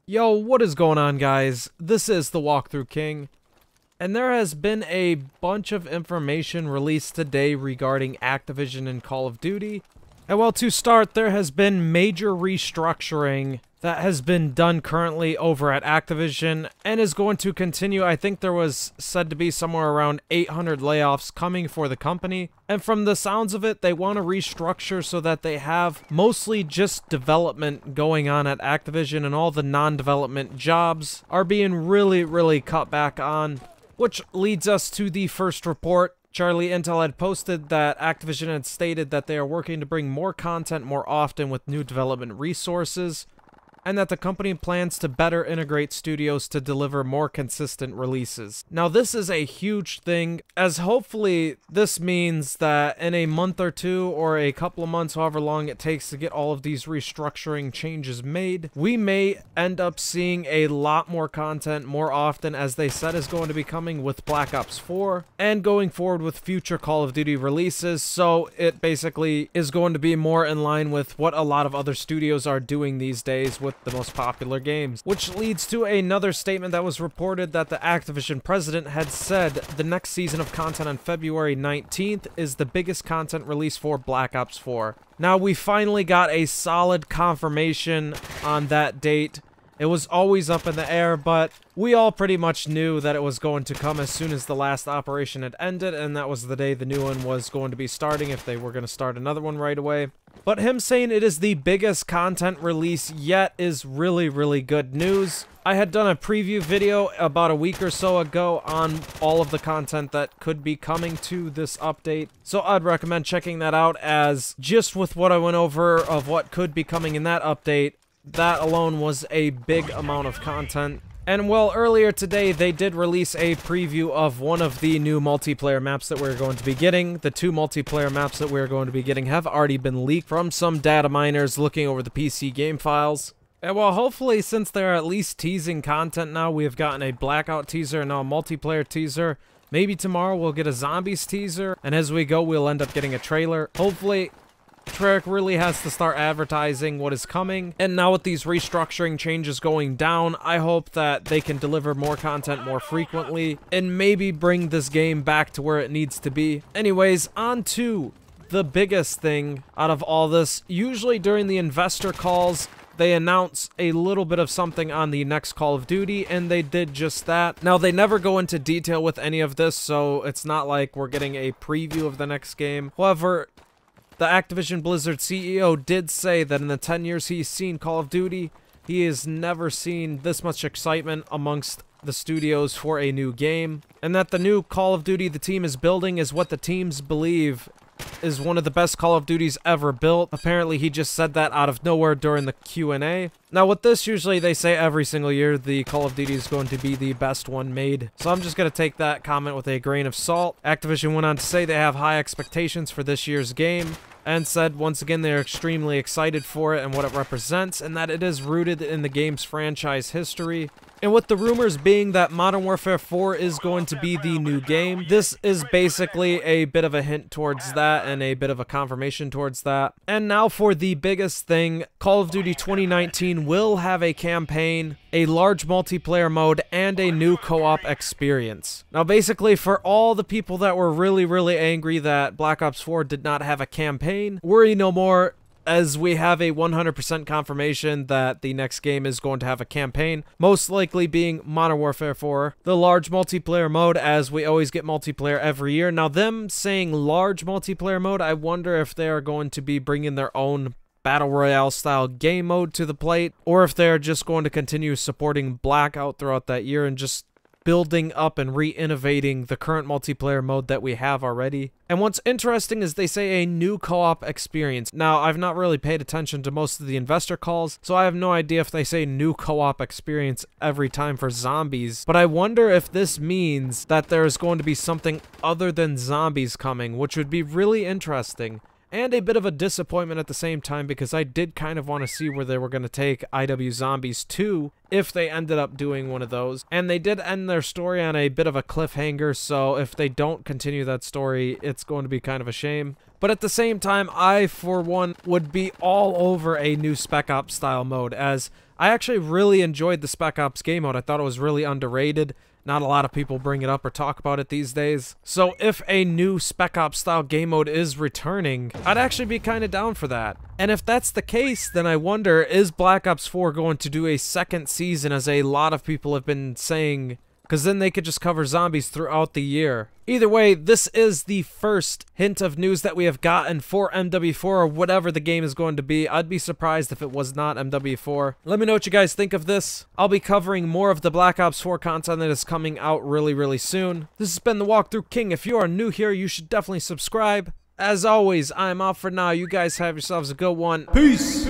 Yo, what is going on, guys? This is the Walkthrough King, and there has been a bunch of information released today regarding Activision and Call of Duty. And well, to start, there has been major restructuring that has been done currently over at Activision and is going to continue. I think there was said to be somewhere around 800 layoffs coming for the company. And from the sounds of it, they want to restructure so that they have mostly just development going on at Activision, and all the non-development jobs are being really cut back on. Which leads us to the first report. Charlie Intel had posted that Activision had stated that they are working to bring more content more often with new development resources, and that the company plans to better integrate studios to deliver more consistent releases. Now, this is a huge thing, as hopefully this means that in a month or two, or a couple of months, however long it takes to get all of these restructuring changes made, we may end up seeing a lot more content more often, as they said is going to be coming with Black Ops 4, and going forward with future Call of Duty releases, so it basically is going to be more in line with what a lot of other studios are doing these days with the most popular games. Which leads to another statement that was reported that the Activision president had said the next season of content on February 19th is the biggest content release for Black Ops 4. Now, we finally got a solid confirmation on that date. It was always up in the air, but we all pretty much knew that it was going to come as soon as the last operation had ended, and that was the day the new one was going to be starting, if they were going to start another one right away. But him saying it is the biggest content release yet is really good news. I had done a preview video about a week or so ago on all of the content that could be coming to this update, so I'd recommend checking that out, as just with what I went over of what could be coming in that update, that alone was a big amount of content. And well, earlier today, they did release a preview of one of the new multiplayer maps that we're going to be getting. The two multiplayer maps that we're going to be getting have already been leaked from some data miners looking over the PC game files. And well, hopefully, since they're at least teasing content now, we have gotten a Blackout teaser and now a multiplayer teaser. Maybe tomorrow we'll get a Zombies teaser, and as we go, we'll end up getting a trailer. Hopefully, Treyarch really has to start advertising what is coming, and now with these restructuring changes going down, I hope that they can deliver more content more frequently, and maybe bring this game back to where it needs to be. Anyways, on to the biggest thing out of all this. Usually during the investor calls, they announce a little bit of something on the next Call of Duty, and they did just that. Now, they never go into detail with any of this, so it's not like we're getting a preview of the next game. However, the Activision Blizzard CEO did say that in the 10 years he's seen Call of Duty, he has never seen this much excitement amongst the studios for a new game, and that the new Call of Duty the team is building is what the teams believe is one of the best Call of Duties ever built. Apparently, he just said that out of nowhere during the Q&A. Now, with this, usually they say every single year the Call of Duty is going to be the best one made. So I'm just going to take that comment with a grain of salt. Activision went on to say they have high expectations for this year's game, and said once again they're extremely excited for it and what it represents, and that it is rooted in the game's franchise history. And with the rumors being that Modern Warfare 4 is going to be the new game, this is basically a bit of a hint towards that and a bit of a confirmation towards that. And now for the biggest thing, Call of Duty 2019 will have a campaign, a large multiplayer mode, and a new co-op experience. Now basically, for all the people that were really angry that Black Ops 4 did not have a campaign, worry no more, as we have a 100% confirmation that the next game is going to have a campaign, most likely being Modern Warfare 4. The large multiplayer mode, as we always get multiplayer every year. Now, them saying large multiplayer mode, I wonder if they are going to be bringing their own Battle Royale style game mode to the plate, or if they're just going to continue supporting Blackout throughout that year and just building up and re-innovating the current multiplayer mode that we have already. And what's interesting is they say a new co-op experience. Now, I've not really paid attention to most of the investor calls, so I have no idea if they say new co-op experience every time for zombies, but I wonder if this means that there's going to be something other than zombies coming, which would be really interesting. and a bit of a disappointment at the same time, because I did kind of want to see where they were going to take IW Zombies 2 if they ended up doing one of those. And they did end their story on a bit of a cliffhanger, so if they don't continue that story, it's going to be kind of a shame. But at the same time, I, for one, would be all over a new Spec Ops style mode, as I actually really enjoyed the Spec Ops game mode. I thought it was really underrated. Not a lot of people bring it up or talk about it these days. So if a new Spec Ops style game mode is returning, I'd actually be kind of down for that. And if that's the case, then I wonder, is Black Ops 4 going to do a second season, as a lot of people have been saying, because then they could just cover zombies throughout the year. Either way, this is the first hint of news that we have gotten for MW4, or whatever the game is going to be. I'd be surprised if it was not MW4. Let me know what you guys think of this. I'll be covering more of the Black Ops 4 content that is coming out really, really soon. This has been the Walkthrough King. If you are new here, you should definitely subscribe. As always, I'm out for now. You guys have yourselves a good one. Peace!